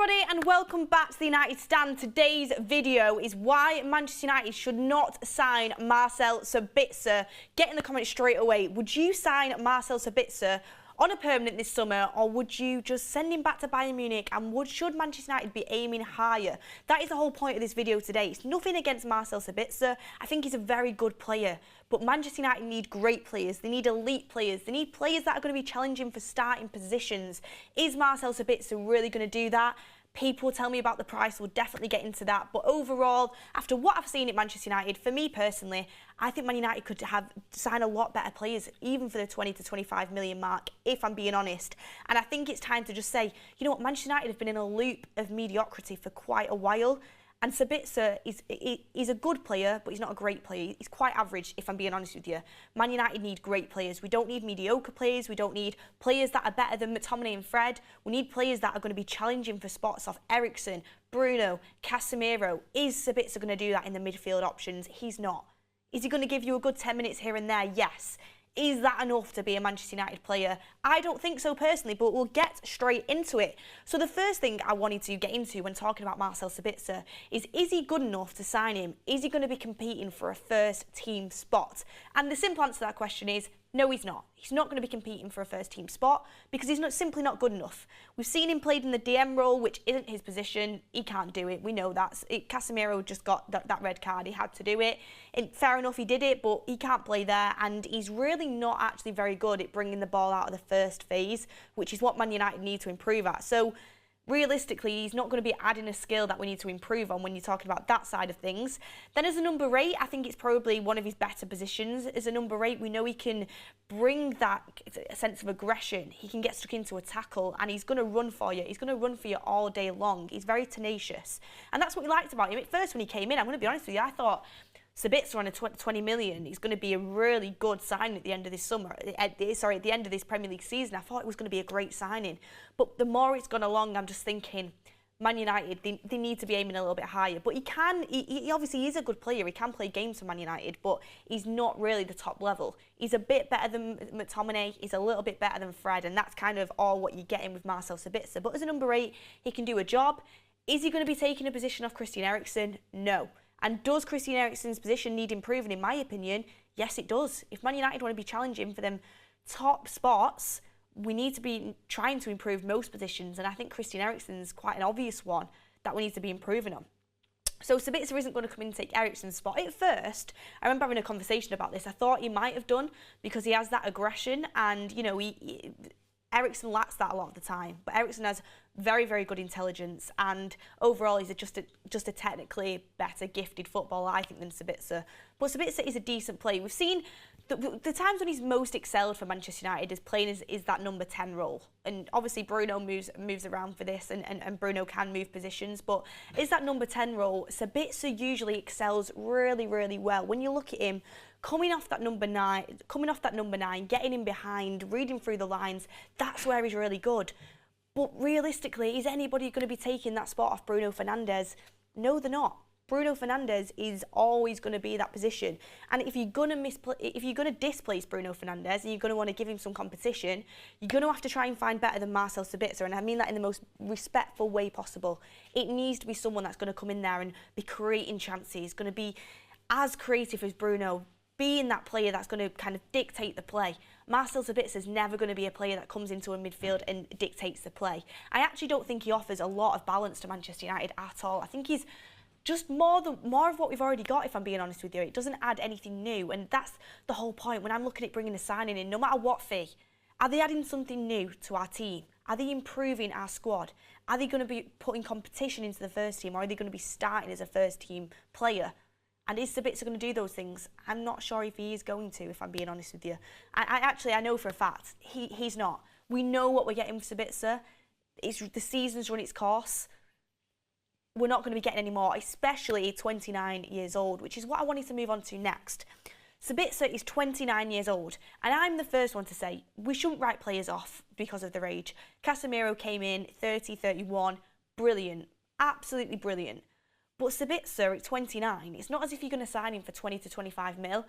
everybody and welcome back to the United Stand. Today's video is why Manchester United should not sign Marcel Sabitzer. Get in the comments straight away. Would you sign Marcel Sabitzer on a permanent this summer, or would you just send him back to Bayern Munich? And should Manchester United be aiming higher? That is the whole point of this video today. It's nothing against Marcel Sabitzer. I think he's a very good player. But Manchester United need great players. They need elite players. They need players that are going to be challenging for starting positions. Is Marcel Sabitzer really going to do that? People tell me about the price, we'll definitely get into that. But overall, after what I've seen at Manchester United, for me personally, I think Man United could sign a lot better players, even for the 20 to 25 million mark, if I'm being honest. And I think it's time to just say, you know what, Manchester United have been in a loop of mediocrity for quite a while. And Sabitzer is a good player, but he's not a great player. He's quite average, if I'm being honest with you. Man United need great players. We don't need mediocre players. We don't need players that are better than McTominay and Fred. We need players that are going to be challenging for spots off Eriksen, Bruno, Casemiro. Is Sabitzer going to do that in the midfield options? He's not. Is he going to give you a good 10 minutes here and there? Yes. Is that enough to be a Manchester United player? I don't think so personally, but we'll get straight into it. So the first thing I wanted to get into when talking about Marcel Sabitzer is he good enough to sign him? Is he going to be competing for a first team spot? And the simple answer to that question is no, he's not. He's not going to be competing for a first team spot because he's simply not good enough. We've seen him played in the DM role, which isn't his position. He can't do it. We know that. Casemiro just got that red card. He had to do it. And fair enough, he did it, but he can't play there. And he's really not actually very good at bringing the ball out of the first phase, which is what Man United need to improve at. So realistically, he's not going to be adding a skill that we need to improve on when you're talking about that side of things. Then as a number 8, I think it's probably one of his better positions. As a number 8, we know he can bring that sense of aggression. He can get stuck into a tackle and he's going to run for you. He's going to run for you all day long. He's very tenacious. And that's what we liked about him. At first, when he came in, I'm going to be honest with you, I thought Sabitzer on a 20 million is going to be a really good signing at the end of this summer. At the end of this Premier League season, I thought it was going to be a great signing. But the more it's gone along, I'm just thinking, Man United, they need to be aiming a little bit higher. But he obviously is a good player. He can play games for Man United, but he's not really the top level. He's a bit better than McTominay. He's a little bit better than Fred, and that's kind of all what you're getting with Marcel Sabitzer. But as a number 8, he can do a job. Is he going to be taking a position off Christian Eriksen? No. And does Christian Eriksen's position need improving? In my opinion, yes, it does. If Man United want to be challenging for them top spots, we need to be trying to improve most positions. And I think Christian Eriksen's quite an obvious one that we need to be improving on. So Sabitzer isn't going to come in and take Eriksen's spot. At first, I remember having a conversation about this. I thought he might have done because he has that aggression and, you know, Eriksen lacks that a lot of the time, but Eriksen has very, very good intelligence, and overall he's just a technically better, gifted footballer, I think, than Sabitzer. But Sabitzer is a decent player. We've seen the times when he's most excelled for Manchester United is playing is that number 10 role, and obviously Bruno moves around for this, and Bruno can move positions, but is that number 10 role, Sabitzer usually excels really, really well. When you look at him, coming off that number 9, getting in behind, reading through the lines, that's where he's really good. But realistically, is anybody going to be taking that spot off Bruno Fernandes? No, they're not. Bruno Fernandes is always going to be that position. And if you're going to displace Bruno Fernandes and you're going to want to give him some competition, you're going to have to try and find better than Marcel Sabitzer. And I mean that in the most respectful way possible. It needs to be someone that's going to come in there and be creating chances, going to be as creative as Bruno, being that player that's going to kind of dictate the play. Marcel Sabitzer is never going to be a player that comes into a midfield and dictates the play. I actually don't think he offers a lot of balance to Manchester United at all. I think he's just more of what we've already got, if I'm being honest with you. It doesn't add anything new, and that's the whole point. When I'm looking at bringing a signing in, no matter what fee, are they adding something new to our team? Are they improving our squad? Are they going to be putting competition into the first team, or are they going to be starting as a first team player? And is Sabitzer going to do those things? I'm not sure if he is going to, if I'm being honest with you. I know for a fact he's not. We know what we're getting with Sabitzer. The season's run its course. We're not going to be getting any more, especially 29 years old, which is what I wanted to move on to next. Sabitzer is 29 years old, and I'm the first one to say we shouldn't write players off because of their age. Casemiro came in 30, 31, brilliant, absolutely brilliant. But Sabitzer at 29, it's not as if you're going to sign him for 20 to 25 mil.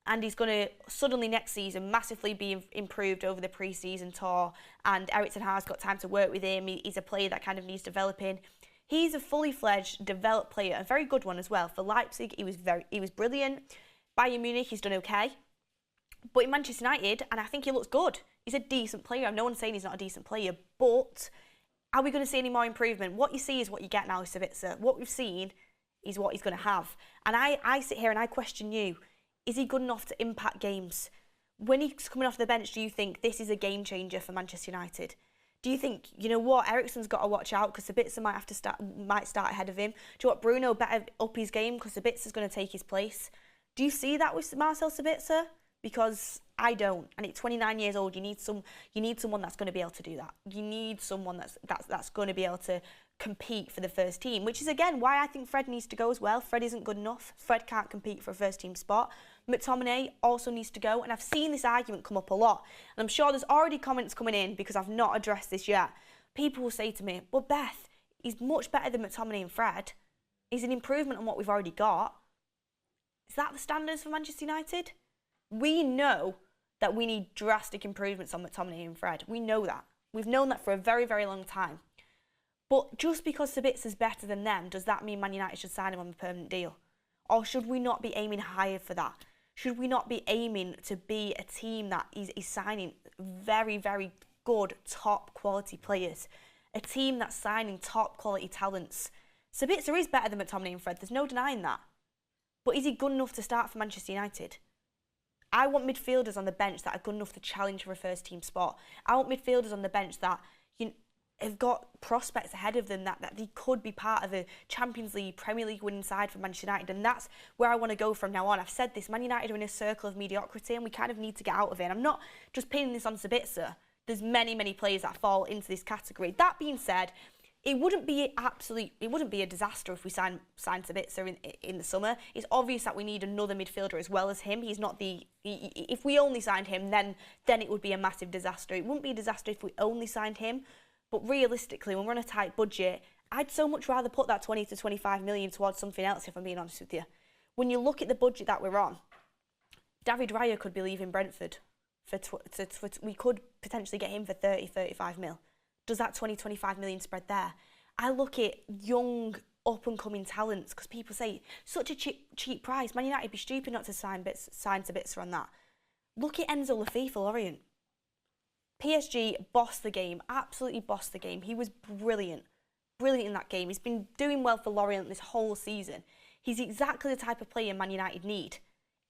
and he's going to suddenly next season massively be improved over the pre-season tour, and Erik ten Hag's got time to work with him. He's a player that kind of needs developing. He's a fully fledged, developed player, a very good one as well. For Leipzig, he was brilliant. Bayern Munich, he's done okay. But in Manchester United, and I think he looks good. He's a decent player. No one's saying he's not a decent player, but are we going to see any more improvement? What you see is what you get now with Sabitzer. What we've seen is what he's going to have. And I sit here and I question you. Is he good enough to impact games? When he's coming off the bench, do you think this is a game changer for Manchester United? Do you think, you know what, Eriksen's got to watch out because Sabitzer might start ahead of him? Do you know what, Bruno better up his game because Sabitzer's going to take his place? Do you see that with Marcel Sabitzer? Because I don't. And at 29 years old, you need someone that's going to be able to do that. You need someone that's going to be able to compete for the first team, which is again why I think Fred needs to go as well. Fred isn't good enough. Fred can't compete for a first team spot. McTominay also needs to go, and I've seen this argument come up a lot, and I'm sure there's already comments coming in because I've not addressed this yet. People will say to me, but Beth, he's much better than McTominay and Fred. He's an improvement on what we've already got. Is that the standards for Manchester United? We know that we need drastic improvements on McTominay and Fred. We know that. We've known that for a very, very long time. But just because Sabitzer's better than them, does that mean Man United should sign him on a permanent deal? Or should we not be aiming higher for that? Should we not be aiming to be a team that is signing very, very good, top quality players? A team that's signing top quality talents. Sabitzer is better than McTominay and Fred, there's no denying that. But is he good enough to start for Manchester United? I want midfielders on the bench that are good enough to challenge for a first team spot. I want midfielders on the bench that have got prospects ahead of them that they could be part of a Champions League, Premier League winning side for Manchester United, and that's where I want to go from now on. I've said this, Man United are in a circle of mediocrity and we kind of need to get out of it. And I'm not just pinning this on Sabitzer. There's many, many players that fall into this category. That being said, it wouldn't be a disaster if we signed Sabitzer in the summer. It's obvious that we need another midfielder as well as him. He's not if we only signed him, then it would be a massive disaster. It wouldn't be a disaster if we only signed him. But realistically, when we're on a tight budget, I'd so much rather put that 20 to 25 million towards something else, if I'm being honest with you. When you look at the budget that we're on, David Raya could be leaving Brentford. We could potentially get him for 30, 35 mil. Does that 20, 25 million spread there? I look at young, up-and-coming talents, because people say, such a cheap price. Man United would be stupid not to sign Sabitzer on that. Look at Enzo Laffi for Lorient. PSG bossed the game, absolutely bossed the game. He was brilliant in that game. He's been doing well for Lorient this whole season. He's exactly the type of player Man United need.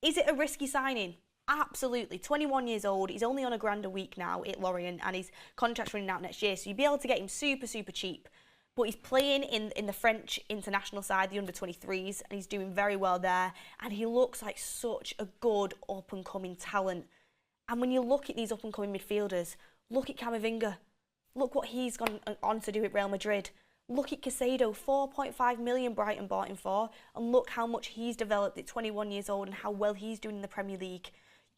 Is it a risky signing? Absolutely. 21 years old. He's only on £1,000 a week now at Lorient, and his contract's running out next year, so you'd be able to get him super, super cheap. But he's playing in the French international side, the under-23s, and he's doing very well there. And he looks like such a good up-and-coming talent. And when you look at these up-and-coming midfielders, look at Camavinga. Look what he's gone on to do at Real Madrid. Look at Caicedo, 4.5 million Brighton bought him for, and look how much he's developed at 21 years old and how well he's doing in the Premier League.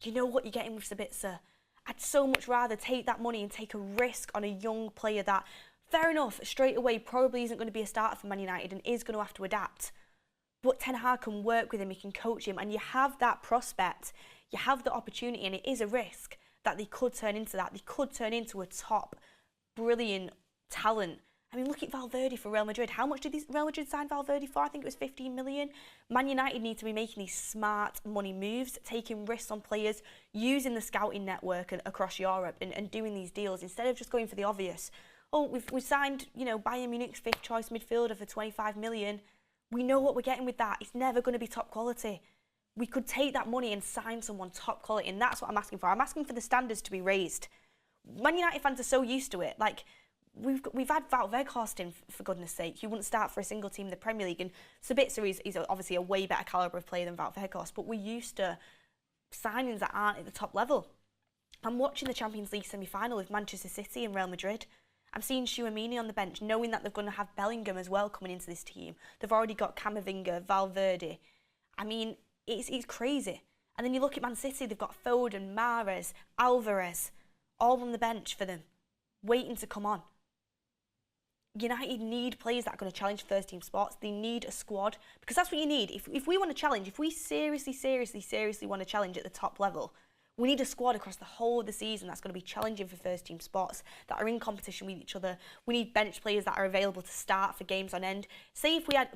You know what you're getting with Sabitzer. I'd so much rather take that money and take a risk on a young player that, fair enough, straight away probably isn't going to be a starter for Man United and is going to have to adapt. But Ten Hag can work with him, he can coach him, and you have that prospect. You have the opportunity, and it is a risk that they could turn into that. They could turn into a top, brilliant talent. I mean, look at Valverde for Real Madrid. How much did Real Madrid sign Valverde for? I think it was 15 million. Man United need to be making these smart money moves, taking risks on players, using the scouting network across Europe and doing these deals instead of just going for the obvious. Oh, we've signed, Bayern Munich's fifth choice midfielder for 25 million. We know what we're getting with that. It's never going to be top quality. We could take that money and sign someone top quality, and that's what I'm asking for. I'm asking for the standards to be raised. Man United fans are so used to it. Like, we've had Wout Weghorst in, for goodness sake. He wouldn't start for a single team in the Premier League, and Sabitzer is obviously a way better calibre of player than Wout Weghorst, but we're used to signings that aren't at the top level. I'm watching the Champions League semi-final with Manchester City and Real Madrid. I'm seeing Tchouaméni on the bench, knowing that they're going to have Bellingham as well coming into this team. They've already got Camavinga, Valverde. I mean, it's crazy. And then you look at Man City, they've got Foden, Mahrez, Alvarez, all on the bench for them, waiting to come on. United need players that are going to challenge first team spots. They need a squad, because that's what you need. If we want to challenge, if we seriously want to challenge at the top level, we need a squad across the whole of the season that's going to be challenging for first team spots, that are in competition with each other. We need bench players that are available to start for games on end. Say if we had,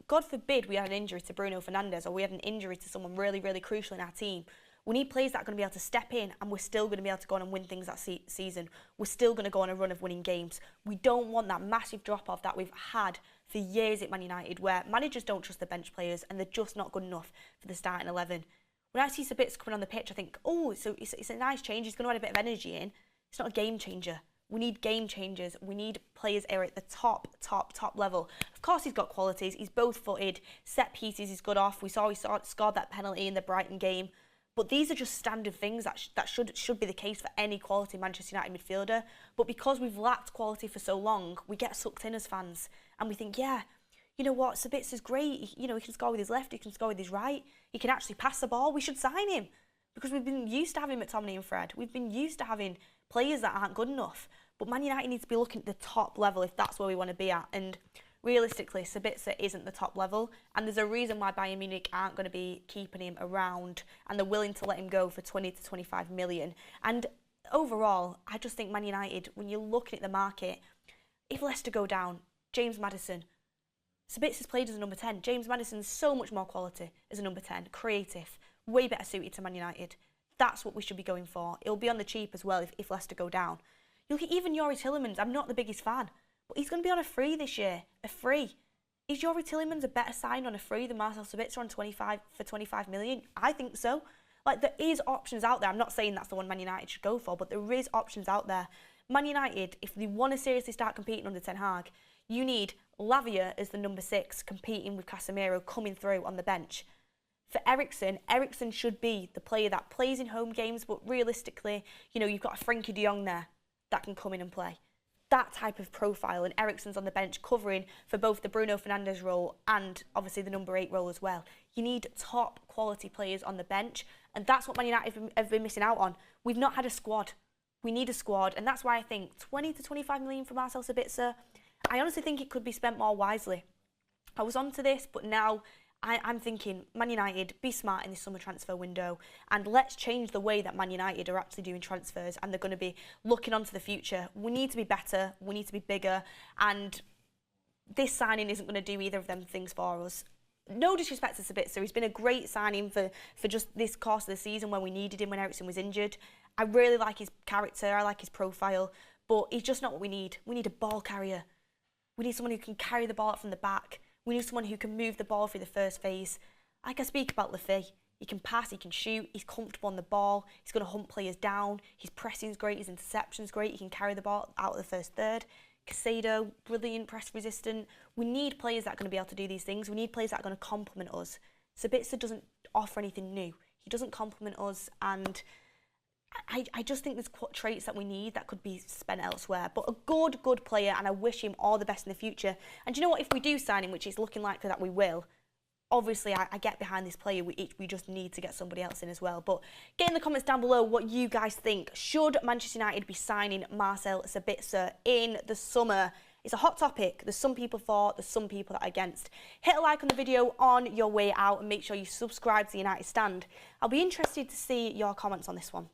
God forbid, we had an injury to Bruno Fernandes, or we had an injury to someone really, really crucial in our team. We need players that are going to be able to step in, and we're still going to be able to go on and win things that season. We're still going to go on a run of winning games. We don't want that massive drop-off that we've had for years at Man United, where managers don't trust the bench players and they're just not good enough for the starting 11. When I see Sabitzer coming on the pitch, I think, oh, so it's a nice change. He's going to add a bit of energy in. It's not a game changer. We need game changers. We need players here at the top level. Of course, he's got qualities. He's both-footed. Set pieces, he's good off. We saw he scored that penalty in the Brighton game. But these are just standard things that should be the case for any quality Manchester United midfielder. But because we've lacked quality for so long, we get sucked in as fans. And we think, yeah, you know what, Sabitzer's great. He can score with his left, he can score with his right. He can actually pass the ball. We should sign him. Because we've been used to having McTominay and Fred. We've been used to having players that aren't good enough. But Man United needs to be looking at the top level if that's where we want to be at. And realistically, Sabitzer isn't the top level, and there's a reason why Bayern Munich aren't going to be keeping him around, and they're willing to let him go for 20 to 25 million. And overall, I just think Man United, when you're looking at the market, if Leicester go down, James Maddison, Sabitzer's played as a number 10. James Maddison's so much more quality as a number 10, creative, way better suited to Man United. That's what we should be going for. It'll be on the cheap as well if Leicester go down. You look at even Youri Tielemans, I'm not the biggest fan, but he's going to be on a free this year. A free. Is Youri Tielemans a better sign on a free than Marcel Sabitzer on 25 million? I think so. Like, there is options out there. I'm not saying that's the one Man United should go for, but there is options out there. Man United, if they want to seriously start competing under Ten Hag, you need Lavia as the number 6 competing with Casemiro coming through on the bench. For Eriksen should be the player that plays in home games, but realistically, you've got a Frenkie de Jong there that can come in and play. That type of profile, and Eriksen's on the bench covering for both the Bruno Fernandes role and obviously the number 8 role as well. You need top quality players on the bench, and that's what Man United have been missing out on. We've not had a squad. We need a squad, and that's why I think 20 to 25 million for Marcel Sabitzer, I honestly think it could be spent more wisely. I was onto this, but now I'm thinking, Man United, be smart in this summer transfer window, and let's change the way that Man United are actually doing transfers, and they're going to be looking onto the future. We need to be better, we need to be bigger, and this signing isn't going to do either of them things for us. No disrespect to Sabitzer, he's been a great signing for just this course of the season when we needed him when Eriksen was injured. I really like his character, I like his profile, but he's just not what we need. We need a ball carrier. We need someone who can carry the ball out from the back. We need someone who can move the ball through the first phase. I can speak about Lafay. He can pass, he can shoot, he's comfortable on the ball, he's going to hunt players down, his pressing's great, his interception's great, he can carry the ball out of the first third. Casado, brilliant, press resistant. We need players that are going to be able to do these things. We need players that are going to complement us. Sabitzer doesn't offer anything new. He doesn't complement us, and I just think there's traits that we need that could be spent elsewhere. But a good player, and I wish him all the best in the future. And do you know what? If we do sign him, which is looking likely that we will, obviously I get behind this player. We just need to get somebody else in as well. But get in the comments down below what you guys think. Should Manchester United be signing Marcel Sabitzer in the summer? It's a hot topic. There's some people for, there's some people that are against. Hit a like on the video on your way out, and make sure you subscribe to the United Stand. I'll be interested to see your comments on this one.